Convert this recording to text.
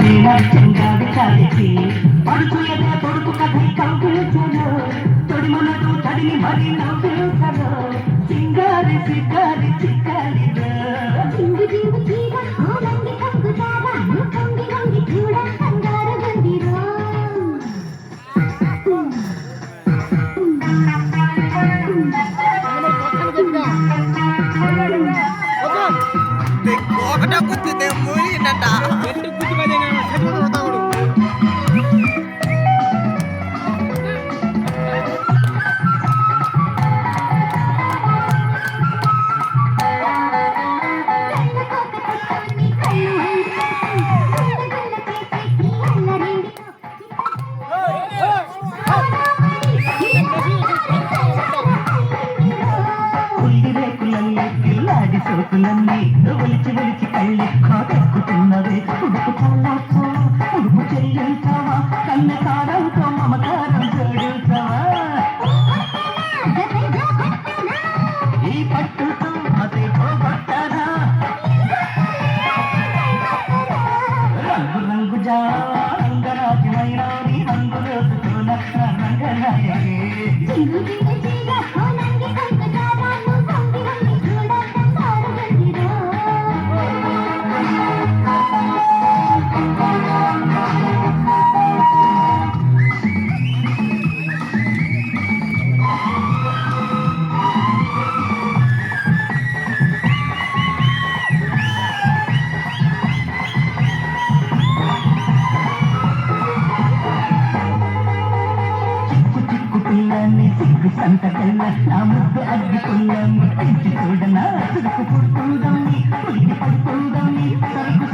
చెంగావి చాలిచి పడుకుయగా తొడుకు కథై కంపించను తొడిమనకు తడిని మరి నవ్వించను సింగారి సిగ్గారి చిక్కాలిగా చింగు చింగు చీర ఆనంది కంగుతారా కంగి వంగి చూడ కంగారు గండిరో ఒకటే గుర్తుంది మూడింట సోకులన్నీ ఒలిచి ఒలిచి కళ్ళి కాటెక్కుతున్నవే ఉడుకు చల్లాచా ఉడుకు చెల్లించావా కన్న కారంతో మమకారం జోడించావా ఈ పట్టుతో అదే పోగొట్టారా రంగు రంగు జా రంగరాజమైన నీ రంగు రోజుతో రంగనాయకే సిగ్గు సంతకల్ల నా ముద్దు అగ్గిపుల్ల ముట్టించి చూడనా చురుకు పుడుతుందని ఉలికి పడుతుందని సరుకు